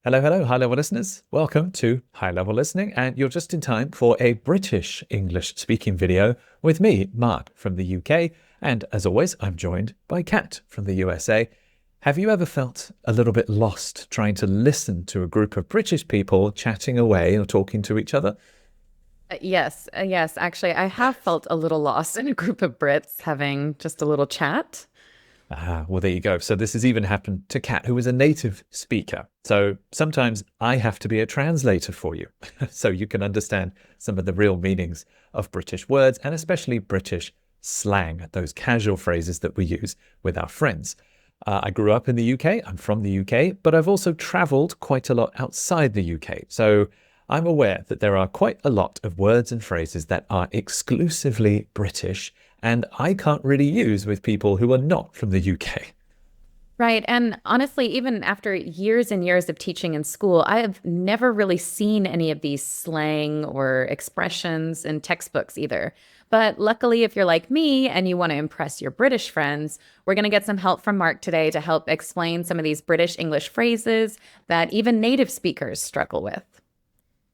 Hello, hello, high level listeners. Welcome to High Level Listening, and you're just in time for a British English speaking video with me, Mark, from the UK. And as always, I'm joined by Kat from the USA. Have you ever felt a little bit lost trying to listen to a group of British people chatting away or talking to each other? Yes. Actually, I have felt a little lost in a group of Brits having just a little chat. Well, there you go. So this has even happened to Kat, who is a native speaker. So sometimes I have to be a translator for you, so you can understand some of the real meanings of British words and especially British slang, those casual phrases that we use with our friends. I grew up in the UK. I'm from the UK, but I've also traveled quite a lot outside the UK. So I'm aware that there are quite a lot of words and phrases that are exclusively British and I can't really use with people who are not from the UK. Right. And honestly, even after years and years of teaching in school, I have never really seen any of these slang or expressions in textbooks either. But luckily, if you're like me and you want to impress your British friends, we're going to get some help from Mark today to help explain some of these British English phrases that even native speakers struggle with.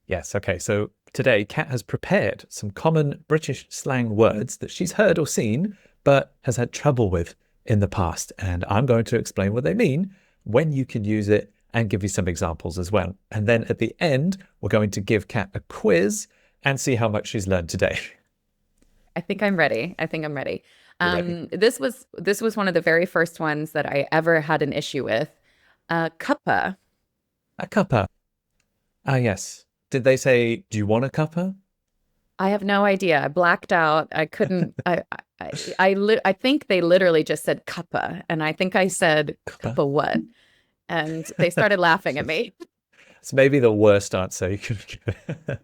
Yes, okay. So today, Kat has prepared some common British slang words that she's heard or seen, but has had trouble with in the past. And I'm going to explain what they mean, when you can use it, and give you some examples as well. And then at the end, we're going to give Kat a quiz and see how much she's learned today. I think I'm ready. I think I'm ready. You're ready? This was one of the very first ones that I ever had an issue with. Cuppa. A cuppa. Ah, yes. Did they say, do you want a cuppa? I have no idea. I blacked out. I couldn't. I think they literally just said cuppa, and I think I said Cuppa. cuppa what, and they started laughing at me. It's maybe the worst answer you can give.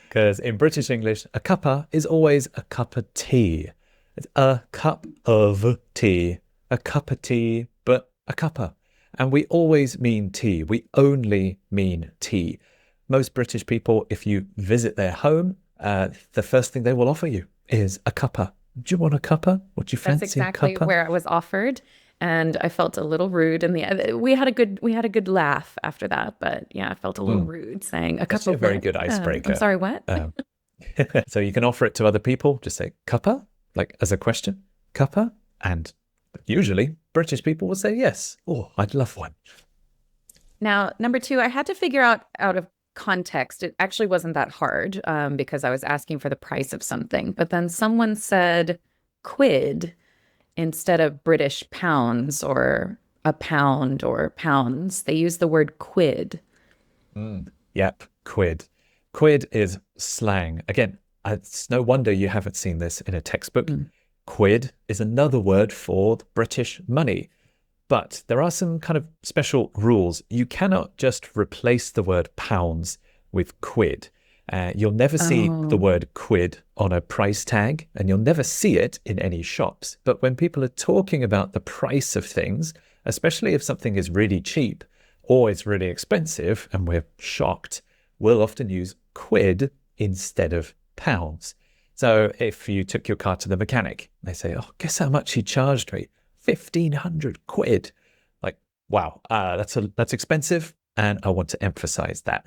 Because in British English, a cuppa is always a cup of tea. It's a cup of tea, a cup of tea, but a cuppa. And we always mean tea. We only mean tea. Most British people, if you visit their home, the first thing they will offer you is a cuppa. Do you want a cuppa? Would you That's fancy a exactly cuppa? where I was offered, and I felt a little rude. And the we had a good laugh after that, but yeah, I felt a little Mm, rude saying a cup actually, a of very what? good I'm icebreaker. sorry, what? Um, so you can offer it to other people. Just say cuppa, like as a question, cuppa, and usually British people will say yes. Oh, I'd love one. Now, number two, I had to figure out of context. It actually wasn't that hard because I was asking for the price of something. But then someone said quid instead of British pounds or a pound or pounds. They used the word quid. Yep, quid. Quid is slang. Again, it's no wonder you haven't seen this in a textbook. Mm. Quid is another word for British money. But there are some kind of special rules. You cannot just replace the word pounds with quid. You'll never see the Oh, word quid on a price tag, and you'll never see it in any shops. But when people are talking about the price of things, especially if something is really cheap or it's really expensive and we're shocked, we'll often use quid instead of pounds. So if you took your car to the mechanic, they say, oh, guess how much he charged me? 1,500 quid. Like, wow, that's expensive, and I want to emphasize that.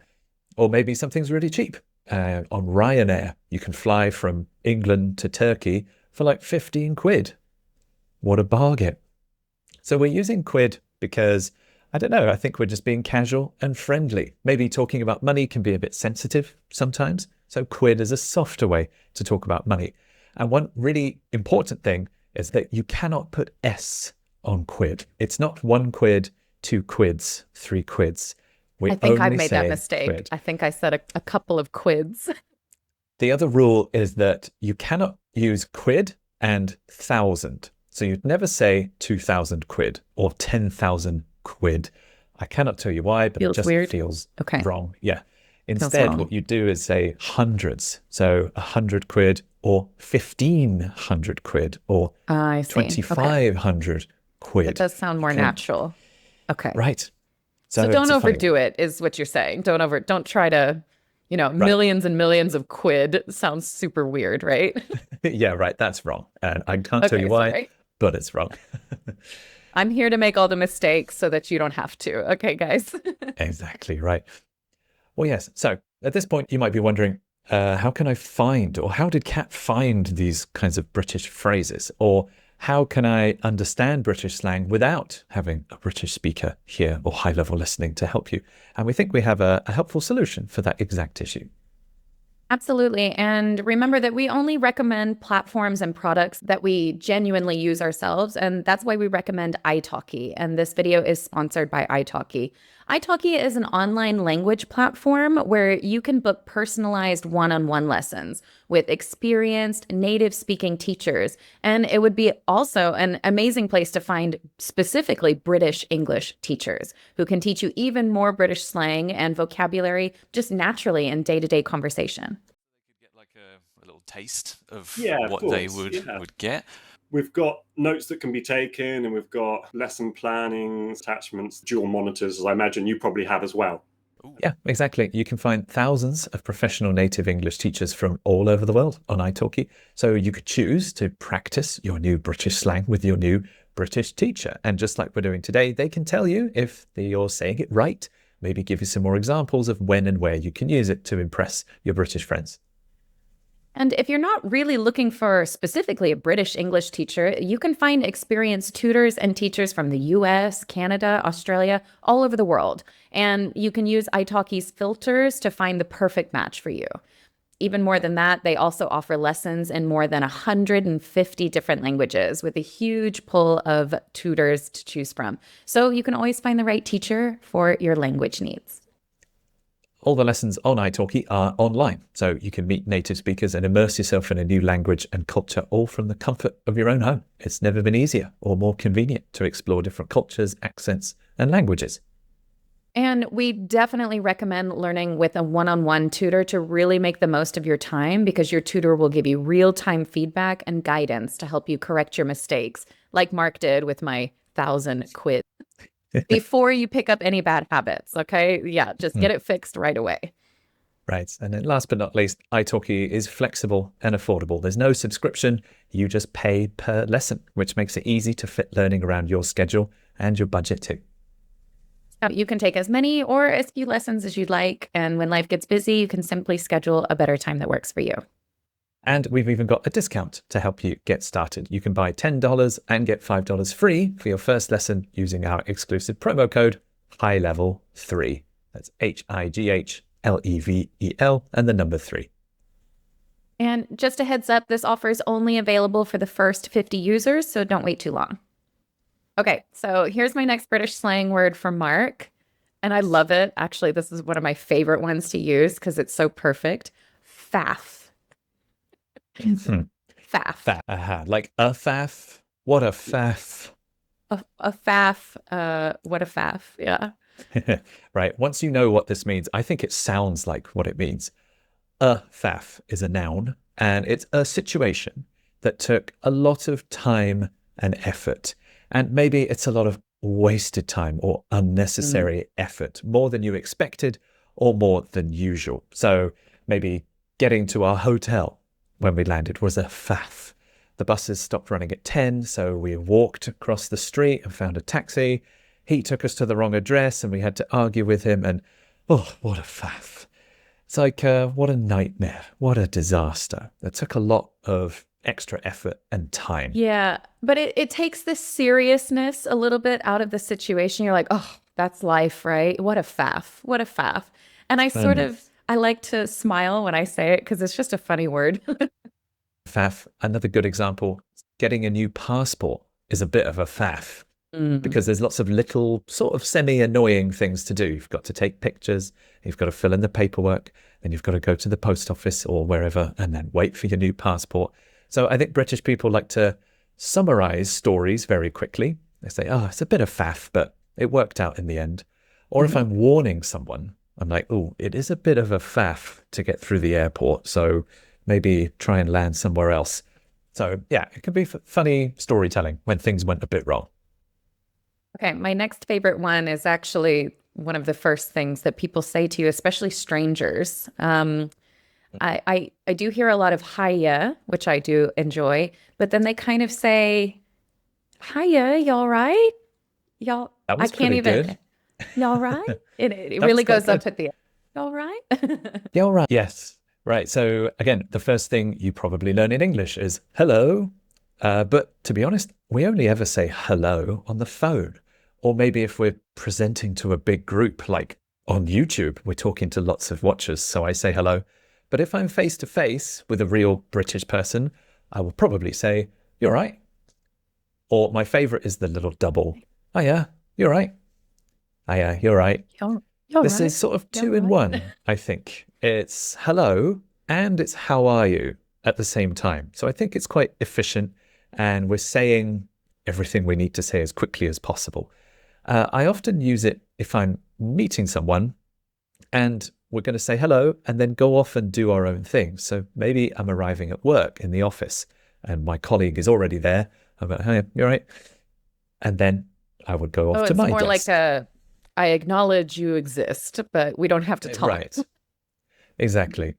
Or maybe something's really cheap. On Ryanair, you can fly from England to Turkey for like 15 quid. What a bargain. So we're using quid because, I don't know, I think we're just being casual and friendly. Maybe talking about money can be a bit sensitive sometimes. So quid is a softer way to talk about money. And one really important thing is that you cannot put S on quid. It's not 1 quid, 2 quids, 3 quids. I We think I've only made that say mistake. quid. I think I said a couple of quids. The other rule is that you cannot use quid and thousand. So you'd never say 2,000 quid or 10,000 quid. I cannot tell you why, but it Feels just weird. feels Okay, wrong. Yeah. feels Instead, wrong. what you do is say hundreds. So 100 quid or 1,500 quid or I see. Okay, 2,500 that quid. does sound You more can't, natural. Okay. right. So So don't it's a funny one. overdo it, is what you're saying. Don't try to, Right. millions and millions of quid sounds super weird, right? Yeah, right. That's wrong. And I can't tell you Okay, why, sorry. but it's wrong. I'm here to make all the mistakes so that you don't have to. Okay, guys. Exactly right. Well, yes. So at this point, you might be wondering, how can I find, or how did Kat find these kinds of British phrases? Or how can I understand British slang without having a British speaker here or high-level listening to help you? And we think we have a helpful solution for that exact issue. Absolutely. And remember that we only recommend platforms and products that we genuinely use ourselves. And that's why we recommend italki. And this video is sponsored by italki. italki is an online language platform where you can book personalized one-on-one lessons with experienced native speaking teachers. And it would be also an amazing place to find specifically British English teachers who can teach you even more British slang and vocabulary just naturally in day-to-day conversation. Get like a little taste of Yeah, of what course, they would get. We've got notes that can be taken, and we've got lesson planning, attachments, dual monitors, as I imagine you probably have as well. Yeah, exactly. You can find thousands of professional native English teachers from all over the world on italki. So you could choose to practice your new British slang with your new British teacher. And just like we're doing today, they can tell you if you're saying it right, maybe give you some more examples of when and where you can use it to impress your British friends. And if you're not really looking for specifically a British English teacher, you can find experienced tutors and teachers from the US, Canada, Australia, all over the world. And you can use italki's filters to find the perfect match for you. Even more than that, they also offer lessons in more than 150 different languages with a huge pool of tutors to choose from. So you can always find the right teacher for your language needs. All the lessons on italki are online, so you can meet native speakers and immerse yourself in a new language and culture, all from the comfort of your own home. It's never been easier or more convenient to explore different cultures, accents, and languages. And we definitely recommend learning with a one-on-one tutor to really make the most of your time, because your tutor will give you real-time feedback and guidance to help you correct your mistakes, like Mark did with my 1,000 Quid. Before you pick up any bad habits, okay? Yeah, just get it fixed right away. Right. And then last but not least, italki is flexible and affordable. There's no subscription. You just pay per lesson, which makes it easy to fit learning around your schedule and your budget too. You can take as many or as few lessons as you'd like. And when life gets busy, you can simply schedule a better time that works for you. And we've even got a discount to help you get started. You can buy $10 and get $5 free for your first lesson using our exclusive promo code HIGHLEVEL3. That's HIGHLEVEL and the number 3. And just a heads up, this offer is only available for the first 50 users, so don't wait too long. Okay, so here's my next British slang word for Mark. And I love it. Actually, this is one of my favorite ones to use because it's so perfect. Faff. Faff. Like a faff? What a faff. A faff. What a faff. Yeah. Right. Once you know what this means, I think it sounds like what it means. A faff is a noun, and it's a situation that took a lot of time and effort. And maybe it's a lot of wasted time or unnecessary effort, more than you expected or more than usual. So maybe getting to our hotel when we landed was a faff. The buses stopped running at 10, so we walked across the street and found a taxi. He took us to the wrong address and we had to argue with him, and oh, what a faff. It's like, what a nightmare, what a disaster. It took a lot of extra effort and time. Yeah, but it takes the seriousness a little bit out of the situation. You're like, oh, that's life, right? What a faff, what a faff. And I like to smile when I say it because it's just a funny word. Faff, another good example, getting a new passport is a bit of a faff because there's lots of little sort of semi-annoying things to do. You've got to take pictures, you've got to fill in the paperwork, then you've got to go to the post office or wherever and then wait for your new passport. So I think British people like to summarize stories very quickly. They say, oh, it's a bit of faff, but it worked out in the end. Or if I'm warning someone, I'm like, oh, it is a bit of a faff to get through the airport, so maybe try and land somewhere else. So yeah, it can be funny storytelling when things went a bit wrong. Okay, my next favorite one is actually one of the first things that people say to you, especially strangers. I do hear a lot of hiya, which I do enjoy, but then they kind of say, Hiya, you all right? Y'all, That I was can't pretty even. good. Y'all right? It That was really quite goes up good. at the end. Y'all right? Yeah, all right. Yes. Right. So again, the first thing you probably learn in English is hello. But to be honest, we only ever say hello on the phone. Or maybe if we're presenting to a big group, like on YouTube, we're talking to lots of watchers. So I say hello. But if I'm face to face with a real British person, I will probably say, you're right. Or my favorite is the little double. Oh yeah, you're right. Oh yeah, you're right. Y'all This is right? sort of Y'all two in right? one, I think. It's hello and it's how are you at the same time. So I think it's quite efficient and we're saying everything we need to say as quickly as possible. I often use it if I'm meeting someone and we're going to say hello and then go off and do our own thing. So maybe I'm arriving at work in the office and my colleague is already there. I'm like, hey, you all right? And then I would go off Oh, to it's my more like desk. I acknowledge you exist, but we don't have to talk. Right. Exactly.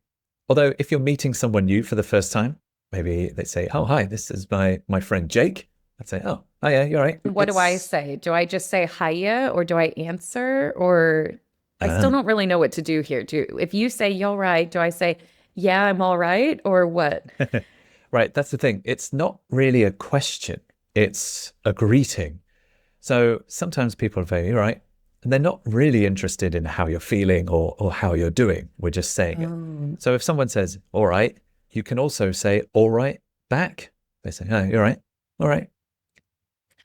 Although if you're meeting someone new for the first time, maybe they say, "Oh, hi, this is my friend Jake." I'd say, "Oh, hi, yeah, you're right." What do I say? Do I just say hiya or do I answer? Or I still don't really know what to do here. If you say you're right, do I say, yeah, I'm all right, or what? Right, that's the thing. It's not really a question. It's a greeting. So sometimes people are very, "You're right," and they're not really interested in how you're feeling or how you're doing. We're just saying it. Oh, So if someone says, "All right," you can also say, "All right," back. They say, "Oh, you're right. All right."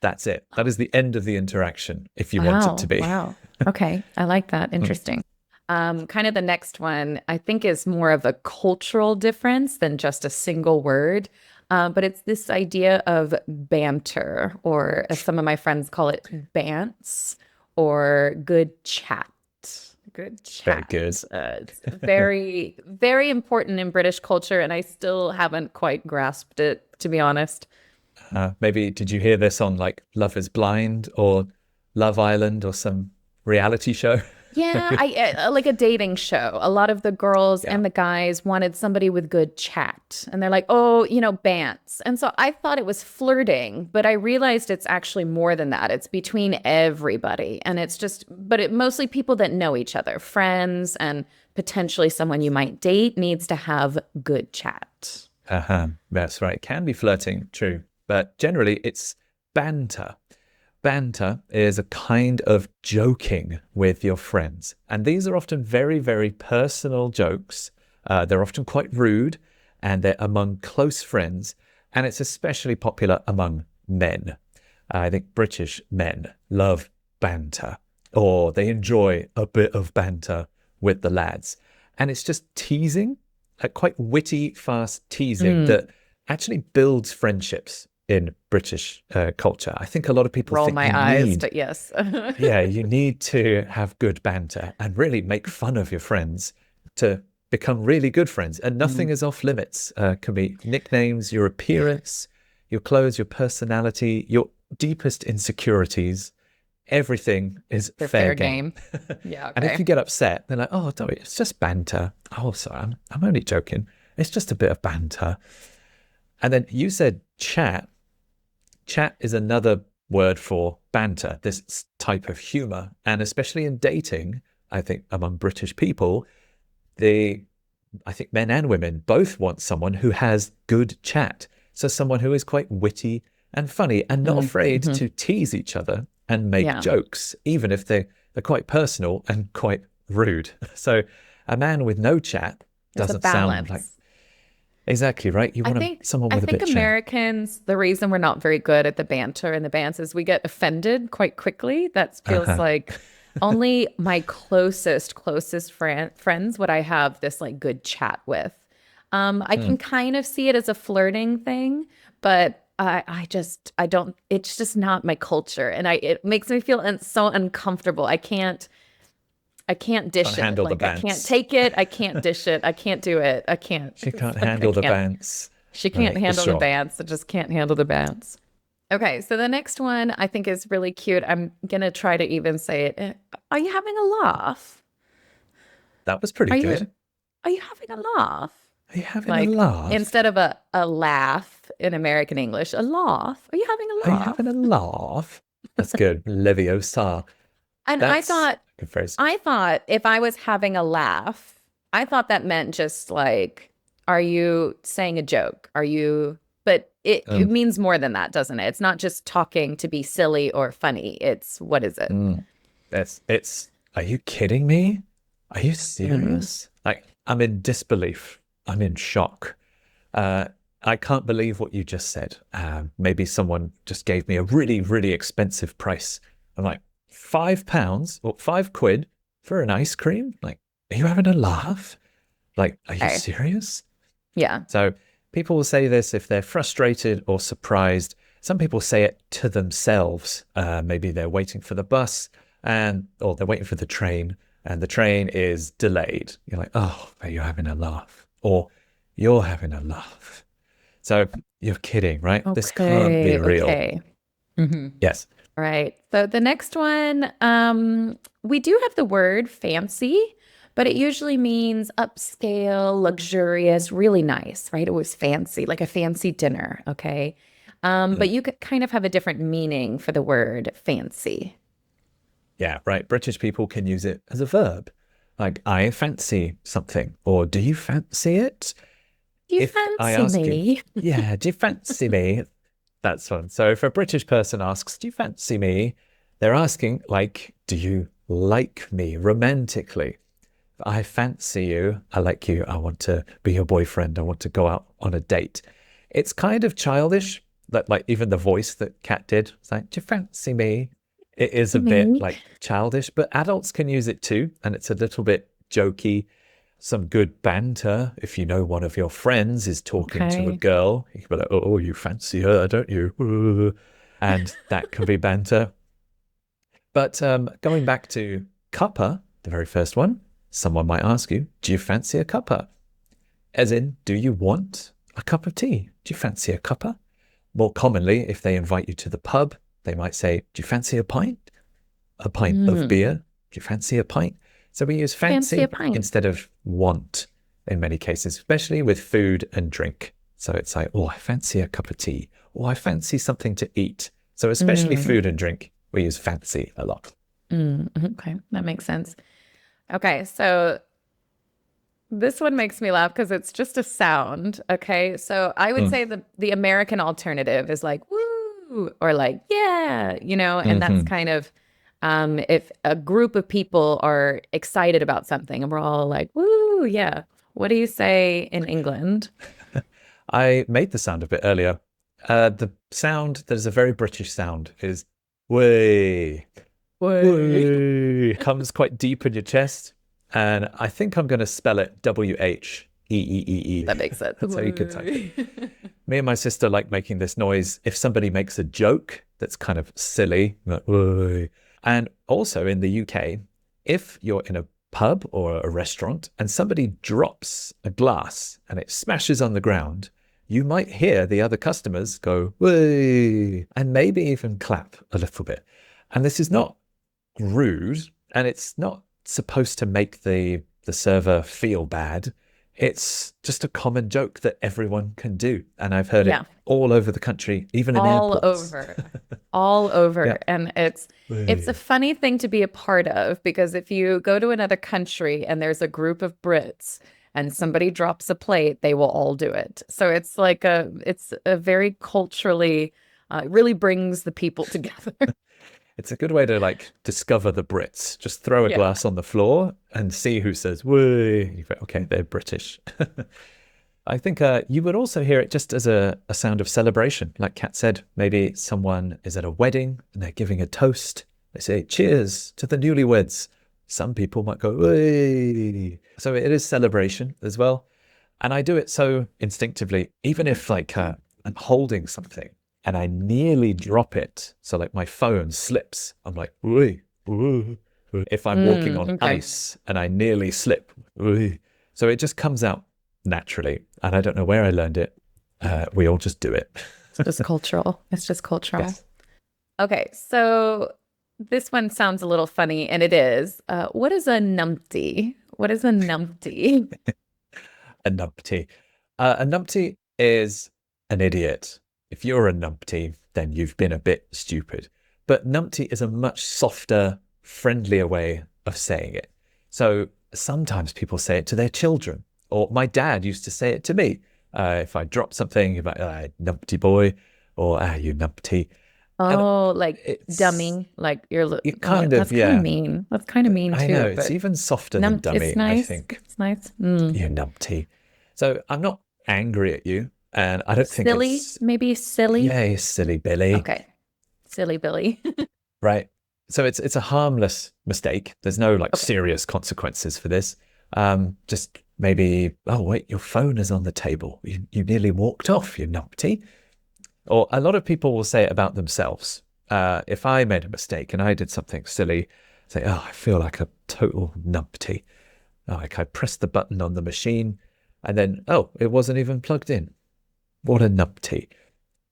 That's it. That is the end of the interaction if you want it to wow. be. Wow. Okay. I like that. Interesting. Kind of the next one, I think is more of a cultural difference than just a single word. But it's this idea of banter, or as some of my friends call it, bants, or good chat. Good Very chat. good. It's very, very important in British culture, and I still haven't quite grasped it, to be honest. Maybe did you hear this on like Love is Blind or Love Island or some reality show? Yeah, I like a dating show. A lot of the girls Yeah. and the guys wanted somebody with good chat. And they're like, "Oh, bants." And so I thought it was flirting, but I realized it's actually more than that. It's between everybody. And it's just, but it mostly people that know each other, friends and potentially someone you might date needs to have good chat. That's right. It can be flirting, true. But generally it's banter. Banter is a kind of joking with your friends. And these are often very, very personal jokes. They're often quite rude and they're among close friends. And it's especially popular among men. I think British men love banter or they enjoy a bit of banter with the lads. And it's just teasing, like quite witty, fast teasing Mm, that actually builds friendships in British culture. I think a lot of people roll think my you eyes, need, but yes. yeah, you need to have good banter and really make fun of your friends to become really good friends. And nothing Mm, is off limits. Can be nicknames, your appearance, your clothes, your personality, your deepest insecurities. Everything is they're fair fair game. game. Yeah, And if okay. you get upset, they're like, "Oh, don't worry, it's just banter. Oh, sorry, I'm only joking. It's just a bit of banter." And then you said chat. Chat is another word for banter, this type of humor. And especially in dating, I think among British people, I think men and women both want someone who has good chat. So someone who is quite witty and funny and not afraid Mm-hmm. to tease each other and make Yeah, jokes, even if they're quite personal and quite rude. So a man with no chat there's a doesn't sound like balance. exactly right. You I want think someone I with a think bit of chat. Americans, the reason we're not very good at the banter and the bants is we get offended quite quickly. That feels Uh-huh. like only my closest friends would I have this like good chat with. I Hmm. can kind of see it as a flirting thing, but I don't. It's just not my culture, and it makes me feel so uncomfortable. I can't Can't dish it. handle the Like I can't bants. take it. I can't dish it. I can't do it. I can't. She It's can't like I handle the can't. bants. She can't Right, for handle the sure. bands. I just can't handle the bands. Okay, so the next one I think is really cute. I'm gonna try to even say it. Are you having a laugh? That was pretty Are you good. are you having a laugh? Are you having a Like laugh? instead of a laugh in American English, a laugh. Are you having a Are you laugh? having a laugh? That's good. Leviosa. And That's a good phrase. I thought if I was having a laugh, I thought that meant just like, are you saying a joke? But it Um, means more than that, doesn't it? It's not just talking to be silly or funny. It's what is it? mm, are you kidding me? Are you Mm. serious? Like, I'm in disbelief. I'm in shock. Uh, I can't believe what you just said. Maybe someone just gave me a really, really expensive price. I'm like, £5 or £5 for an ice cream? Like, are you having a laugh? Like, are you Okay. serious? Yeah. So people will say this if they're frustrated or surprised. Some people say it to themselves. Maybe they're waiting for the bus or they're waiting for the train and the train is delayed. You're like, oh, are you having a laugh? Or you're having a laugh. So you're kidding, right? This can't be Okay. real. Okay. Hmm. Yes. Right. So the next one, we do have the word fancy, but it usually means upscale, luxurious, really nice, right? It was fancy, like a fancy dinner. Okay. Mm. But you could kind of have a different meaning for the word fancy. Yeah, right. British people can use it as a verb. Like, I fancy something, or do you fancy it? Do you If I fancy ask you, me? yeah, do you fancy me? That's fun. So if a British person asks, do you fancy me? They're asking, like, do you like me romantically? I fancy you. I like you. I want to be your boyfriend. I want to go out on a date. It's kind of childish, that like even the voice that Kat did. It's like, do you fancy me? It is a bit Me. like childish, but adults can use it too. And it's a little bit jokey. Some good banter. If you know one of your friends is talking to a Okay. girl, you can be like, oh, you fancy her, don't you? And that can be banter. But going back to cuppa, the very first one, someone might ask you, do you fancy a cuppa? As in, do you want a cup of tea? Do you fancy a cuppa? More commonly, if they invite you to the pub, they might say, do you fancy a pint? A pint of Mm. beer? Do you fancy a pint? So we use Fancy a fancy pint. instead of want in many cases, especially with food and drink. So it's like, oh, I fancy a cup of tea, or I fancy something to eat. So especially Mm. food and drink, we use fancy a lot. Mm. Okay. That makes sense. Okay. So this one makes me laugh because it's just a sound. Okay. So I would Mm. say the American alternative is like woo or like yeah, and that's Hmm. kind of if a group of people are excited about something and we're all like woo, yeah. What do you say in England? I made the sound a bit earlier. The sound that is a very British sound is way, Way. way. Comes quite deep in your chest. And I think I'm going to spell it Wheeee. That makes sense. That's how you could type it. Way. Me and my sister like making this noise if somebody makes a joke that's kind of silly, like, "Whoa." And also in the UK, if you're in a pub or a restaurant and somebody drops a glass and it smashes on the ground, you might hear the other customers go, "Whoa," and maybe even clap a little bit. And this is not rude and it's not supposed to make the server feel bad. It's just a common joke that everyone can do. And I've heard it Yeah. all over the country, even in All airports. over. All Yeah. over. And it's a funny thing to be a part of because if you go to another country and there's a group of Brits and somebody drops a plate, they will all do it. So it's a very culturally it really brings the people together. It's a good way to like discover the Brits. Just throw a Yeah. glass on the floor and see who says "woo." You go, okay, they're British. I think you would also hear it just as a sound of celebration. Like Kat said, maybe someone is at a wedding and they're giving a toast. They say, cheers to the newlyweds. Some people might go, "Whey." So it is celebration as well. And I do it so instinctively, even if like I'm holding something and I nearly drop it. So like my phone slips. I'm like, "Whey, whoo." If I'm walking on Okay. ice and I nearly slip. "Whey." So it just comes out naturally. And I don't know where I learned it. We all just do it. It's just cultural. It's just cultural. Yes. Okay, so this one sounds a little funny, and it is. What is a numpty? What is a numpty? A numpty. A numpty is an idiot. If you're a numpty, then you've been a bit stupid. But numpty is a much softer, friendlier way of saying it. So sometimes people say it to their children, or my dad used to say it to me. If I dropped something, he'd be like, numpty boy, or you numpty. Oh, like It's- dumming, like It kind of, that's kind yeah. of mean. That's kind of mean too. I know, it's but even softer than dummy, it's nice. I think. It's nice. Mm. You numpty. So I'm not angry at you, and I don't think Silly, it's... maybe silly. Yay, silly Billy. Okay, silly Billy. Right. So it's a harmless mistake. There's no like serious consequences for this. Just maybe, oh wait, your phone is on the table. You nearly walked off, you numpty. Or a lot of people will say it about themselves. If I made a mistake and I did something silly, say, oh, I feel like a total numpty. Like I pressed the button on the machine and then, oh, it wasn't even plugged in. What a numpty.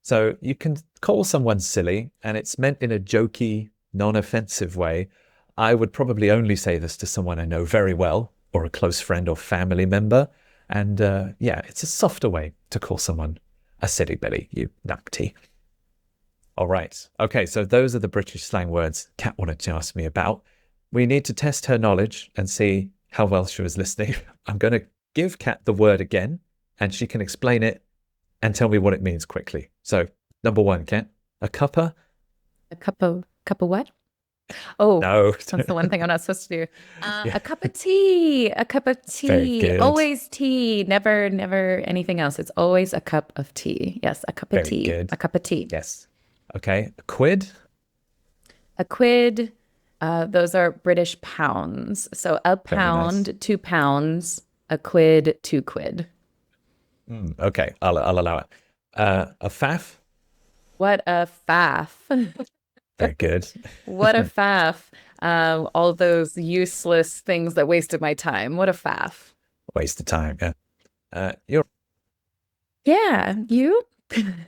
So you can call someone silly and it's meant in a jokey, non-offensive way. I would probably only say this to someone I know very well or a close friend or family member. And yeah, it's a softer way to call someone a silly Billy, you numpty. All right. Okay, so those are the British slang words Kat wanted to ask me about. We need to test her knowledge and see how well she was listening. I'm going to give Kat the word again and she can explain it and tell me what it means quickly. So, number one, Kat, a cuppa. A cup of what? Oh, No. that's the one thing I'm not supposed to do. A cup of tea. A cup of Very tea. good. Always tea. Never anything else. It's always a cup of tea. Yes, a cup of Very tea. good. A cup of tea. Yes. Okay, a quid. A quid. Those are British pounds. So a pound, nice. 2 pounds. A quid, 2 quid. Okay, I'll allow it. A faff. What a faff. Very good. What a faff. All those useless things that wasted my time. What a faff. Waste of time, yeah. You're Yeah, you?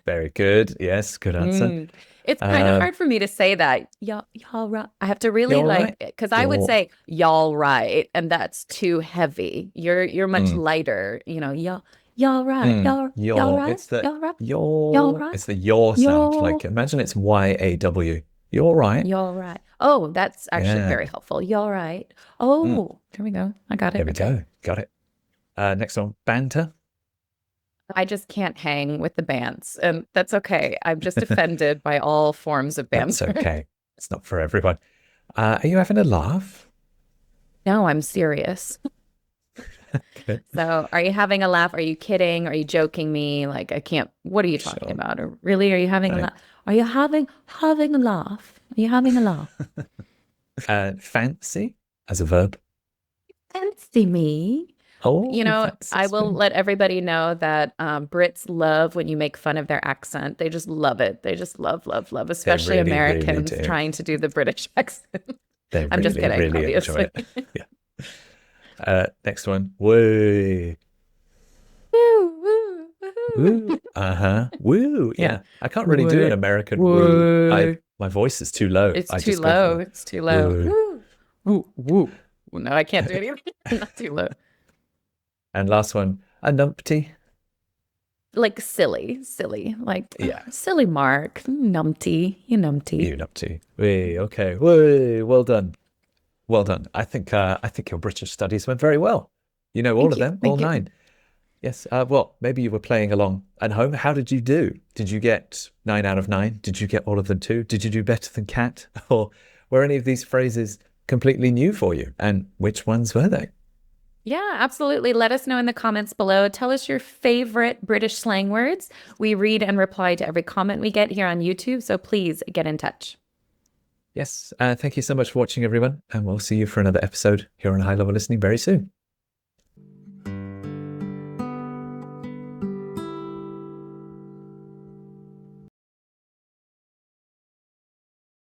very good. Yes, good answer. It's kind of hard for me to say that. Y'all right. I have to really Y'all like, right? because I would Y'all- say y'all right, and that's too heavy. You're much lighter. You know, y'all right. Y'all right. It's the Y'all right. your. Y'all right? It's the your sound. Y'all- Like imagine it's YAW. You're right. Y'all right. Oh, that's actually Yeah. very helpful. Y'all right. Oh, there we go. I got it. There we Okay. go. Got it. Next one, banter. I just can't hang with the bants, and that's okay. I'm just offended by all forms of That's banter. okay. It's not for everyone. Are you having a laugh? No, I'm serious. Okay. So, are you having a laugh? Are you kidding? Are you joking me? Like, I can't. What are you talking Sure. about? Or really, are you having a Right. laugh? Are you having a laugh? Are you having a laugh? Fancy as a verb. Fancy me? Oh, You know, that's I will sweet. let everybody know that Brits love when you make fun of their accent. They just love it. They just love, especially really, really Americans do. trying to do the British accent. They I'm just kidding, really obviously. enjoy it. Yeah. Next one. Woo. Woo, woo, woohoo. Woo. Woo. Yeah. I can't really do Woo. an American Woo. woo. My voice is too low. It's I too just go low. for It's too low. woo. Woo, woo. Well, no, I can't do it either. Not too low. And last one, a numpty. Like silly, like Yeah. silly Mark, numpty, you numpty. You numpty. Wee. Okay. Woo. Well done. Well done. I think your British studies went very well. You know all Thank of you. them, Thank all you. 9. Yes. Well, maybe you were playing along at home. How did you do? Did you get 9 out of 9? Did you get all of them too? Did you do better than Kat? Or were any of these phrases completely new for you? And which ones were they? Yeah, absolutely. Let us know in the comments below. Tell us your favorite British slang words. We read and reply to every comment we get here on YouTube, so please get in touch. Yes. Thank you so much for watching, everyone. And we'll see you for another episode here on High Level Listening very soon.